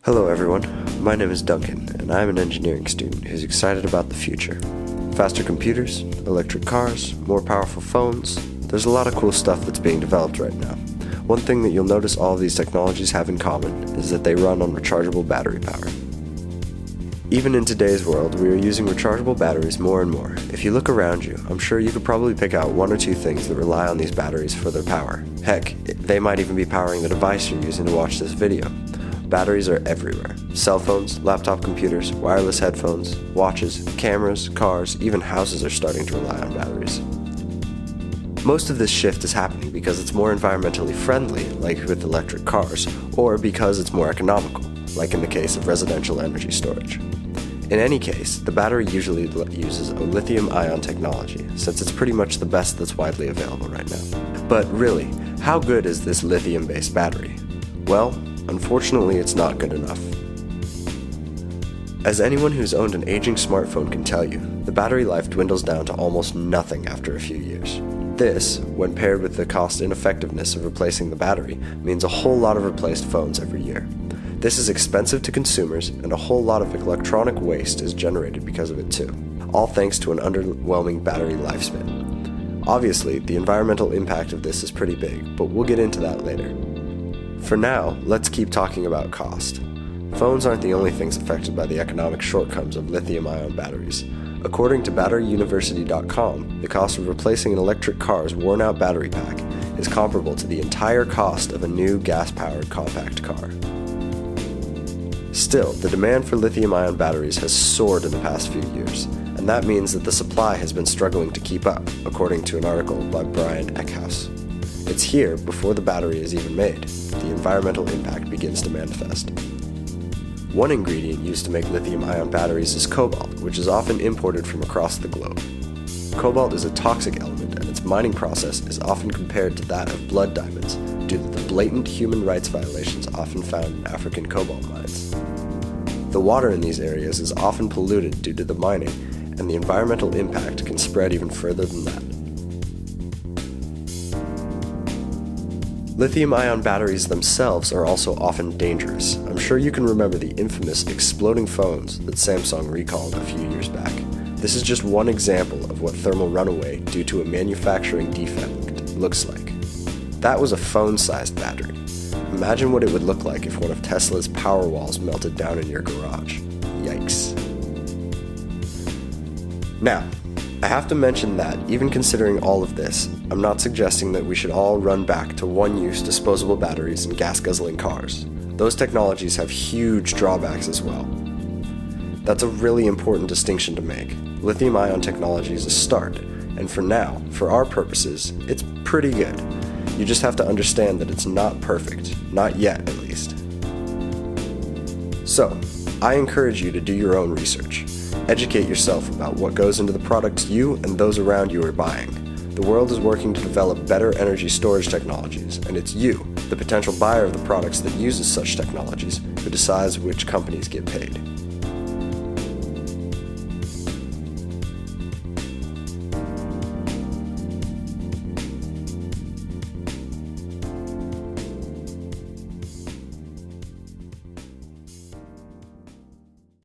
Hello everyone, my name is Duncan, and I'm an engineering student who's excited about the future. Faster computers, electric cars, more powerful phones, there's a lot of cool stuff that's being developed right now. One thing that you'll notice all of these technologies have in common is that they run on rechargeable battery power. Even in today's world, we are using rechargeable batteries more and more. If you look around you, I'm sure you could probably pick out one or two things that rely on these batteries for their power. Heck, they might even be powering the device you're using to watch this video. Batteries are everywhere. Cell phones, laptop computers, wireless headphones, watches, cameras, cars, even houses are starting to rely on batteries. Most of this shift is happening because it's more environmentally friendly, like with electric cars, or because it's more economical, like in the case of residential energy storage. In any case, the battery usually uses a lithium-ion technology, since it's pretty much the best that's widely available right now. But really, how good is this lithium-based battery? Well, unfortunately, it's not good enough. As anyone who's owned an aging smartphone can tell you, the battery life dwindles down to almost nothing after a few years. This, when paired with the cost ineffectiveness of replacing the battery, means a whole lot of replaced phones every year. This is expensive to consumers, and a whole lot of electronic waste is generated because of it too, all thanks to an underwhelming battery lifespan. Obviously, the environmental impact of this is pretty big, but we'll get into that later. For now, let's keep talking about cost. Phones aren't the only things affected by the economic shortcomings of lithium-ion batteries. According to BatteryUniversity.com, the cost of replacing an electric car's worn-out battery pack is comparable to the entire cost of a new gas-powered compact car. Still, the demand for lithium-ion batteries has soared in the past few years, and that means that the supply has been struggling to keep up, according to an article by Brian Eckhouse. It's here before the battery is even made. The environmental impact begins to manifest. One ingredient used to make lithium-ion batteries is cobalt, which is often imported from across the globe. Cobalt is a toxic element, and its mining process is often compared to that of blood diamonds due to the blatant human rights violations often found in African cobalt mines. The water in these areas is often polluted due to the mining, and the environmental impact can spread even further than that. Lithium-ion batteries themselves are also often dangerous. I'm sure you can remember the infamous exploding phones that Samsung recalled a few years back. This is just one example of what thermal runaway due to a manufacturing defect looks like. That was a phone-sized battery. Imagine what it would look like if one of Tesla's power walls melted down in your garage. Yikes. Now, I have to mention that, even considering all of this, I'm not suggesting that we should all run back to one-use disposable batteries and gas-guzzling cars. Those technologies have huge drawbacks as well. That's a really important distinction to make. Lithium-ion technology is a start, and for now, for our purposes, it's pretty good. You just have to understand that it's not perfect, not yet at least. So, I encourage you to do your own research. Educate yourself about what goes into the products you and those around you are buying. The world is working to develop better energy storage technologies, and it's you, the potential buyer of the products that uses such technologies, who decides which companies get paid.